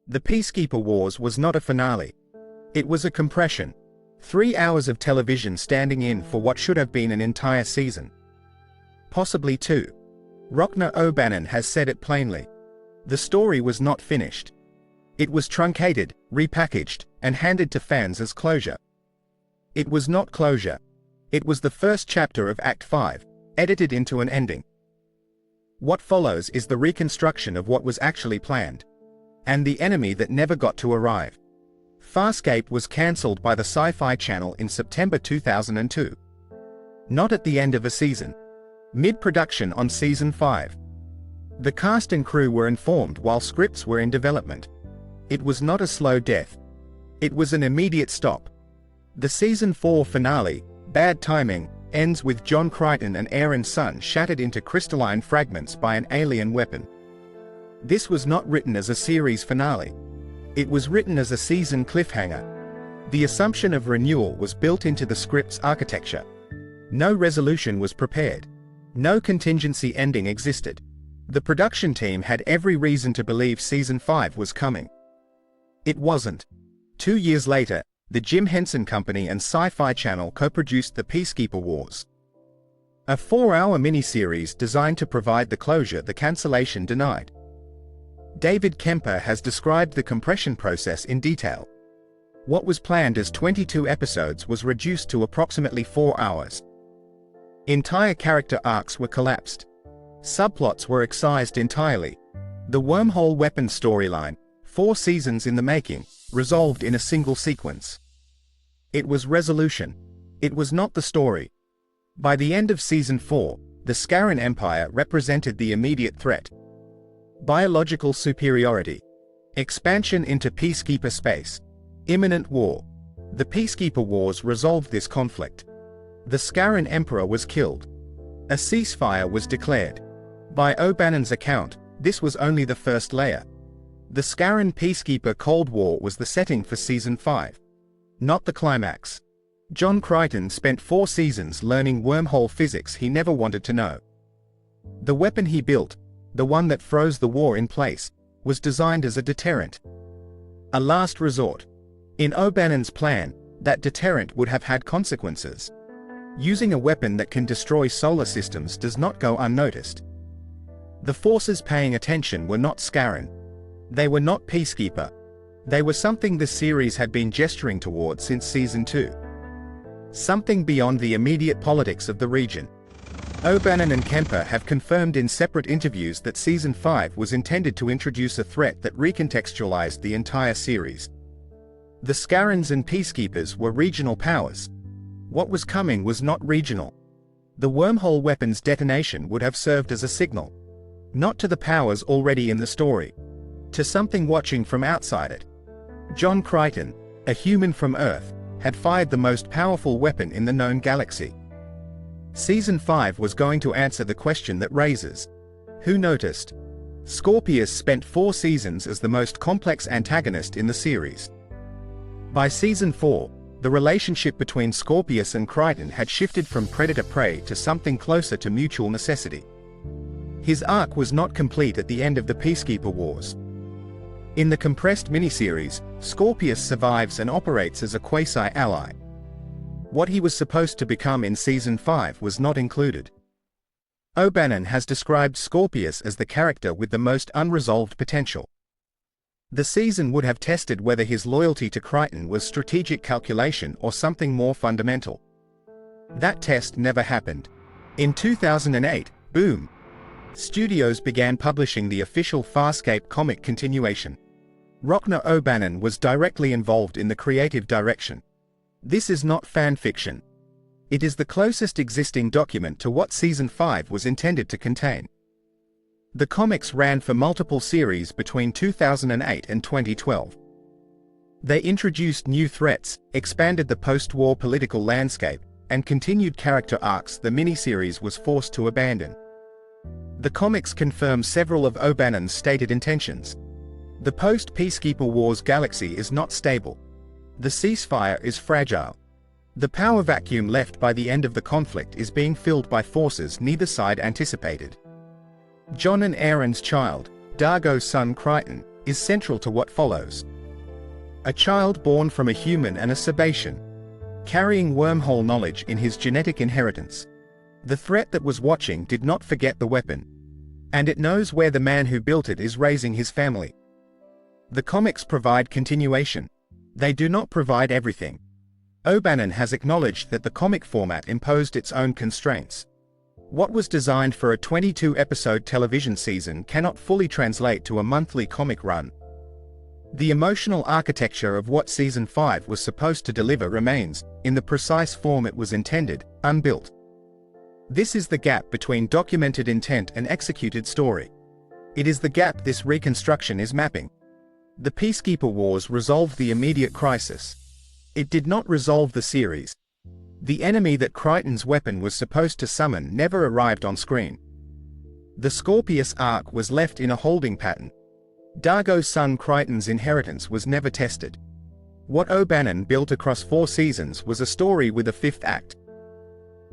The Peacekeeper Wars was not a finale. It was a compression. 3 hours of television standing in for what should have been an entire season. Possibly 2. Rockne O'Bannon has said it plainly. The story was not finished. It was truncated, repackaged, and handed to fans as closure. It was not closure. It was the first chapter of Act 5, edited into an ending. What follows is the reconstruction of what was actually planned. And the enemy that never got to arrive. Farscape was cancelled by the Sci Fi Channel in September 2002. Not at the end of a season. Mid-production on Season 5. The cast and crew were informed while scripts were in development. It was not a slow death. It was an immediate stop. The Season 4 finale, Bad Timing, ends with John Crichton and Aaron's son shattered into crystalline fragments by an alien weapon. This was not written as a series finale. It was written as a season cliffhanger. The assumption of renewal was built into the script's architecture. No resolution was prepared. No contingency ending existed. The production team had every reason to believe Season 5 was coming. It wasn't. 2 years later, the Jim Henson Company and Sci Fi Channel co-produced The Peacekeeper Wars. A 4-hour miniseries designed to provide the closure the Cancellation denied. David Kemper has described the compression process in detail. What was planned as 22 episodes was reduced to approximately 4 hours. Entire character arcs were collapsed. Subplots were excised entirely. The Wormhole weapons storyline, 4 seasons in the making, resolved in a single sequence. It was resolution. It was not the story. By the end of Season 4, the Scarran Empire represented the immediate threat. Biological superiority. Expansion into Peacekeeper space. Imminent war. The Peacekeeper Wars resolved this conflict. The Scarran Emperor was killed. A ceasefire was declared. By O'Bannon's account, this was only the first layer. The Scarran-Peacekeeper Cold War was the setting for Season 5. Not the climax. John Crichton spent 4 seasons learning wormhole physics he never wanted to know. The weapon he built, the one that froze the war in place, was designed as a deterrent. A last resort. In O'Bannon's plan, that deterrent would have had consequences. Using a weapon that can destroy solar systems does not go unnoticed. The forces paying attention were not Scarran. They were not Peacekeeper. They were something the series had been gesturing toward since Season 2. Something beyond the immediate politics of the region. O'Bannon and Kemper have confirmed in separate interviews that Season 5 was intended to introduce a threat that recontextualized the entire series. The Scarrans and Peacekeepers were regional powers. What was coming was not regional. The wormhole weapon's detonation would have served as a signal. Not to the powers already in the story. To something watching from outside it. John Crichton, a human from Earth, had fired the most powerful weapon in the known galaxy. Season 5 was going to answer the question that raises. Who noticed? Scorpius spent 4 seasons as the most complex antagonist in the series. By Season 4, the relationship between Scorpius and Crichton had shifted from predator-prey to something closer to mutual necessity. His arc was not complete at the end of the Peacekeeper Wars. In the compressed miniseries, Scorpius survives and operates as a quasi-ally. What he was supposed to become in Season 5 was not included. O'Bannon has described Scorpius as the character with the most unresolved potential. The season would have tested whether his loyalty to Crichton was strategic calculation or something more fundamental. That test never happened. In 2008, boom! Studios began publishing the official Farscape comic continuation. Rockne O'Bannon was directly involved in the creative direction. This is not fan fiction. It is the closest existing document to what Season 5 was intended to contain. The comics ran for multiple series between 2008 and 2012. They introduced new threats, expanded the post-war political landscape, and continued character arcs the miniseries was forced to abandon. The comics confirm several of O'Bannon's stated intentions. The post-Peacekeeper Wars galaxy is not stable. The ceasefire is fragile. The power vacuum left by the end of the conflict is being filled by forces neither side anticipated. John and Aaron's child, Dargo's Sun-Crichton, is central to what follows. A child born from a human and a Sebacean, carrying wormhole knowledge in his genetic inheritance. The threat that was watching did not forget the weapon. And it knows where the man who built it is raising his family. The comics provide continuation. They do not provide everything. O'Bannon has acknowledged that the comic format imposed its own constraints. What was designed for a 22-episode television season cannot fully translate to a monthly comic run. The emotional architecture of what Season 5 was supposed to deliver remains, in the precise form it was intended, unbuilt. This is the gap between documented intent and executed story. It is the gap this reconstruction is mapping. The Peacekeeper Wars resolved the immediate crisis. It did not resolve the series. The enemy that Crichton's weapon was supposed to summon never arrived on screen. The Scorpius arc was left in a holding pattern. Dargo's Sun-Crichton's inheritance was never tested. What O'Bannon built across 4 seasons was a story with a 5th act.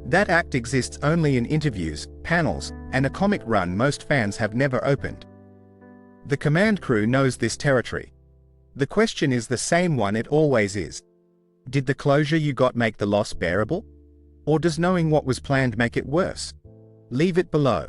That act exists only in interviews, panels, and a comic run most fans have never opened. The command crew knows this territory. The question is the same one it always is. Did the closure you got make the loss bearable? Or does knowing what was planned make it worse? Leave it below.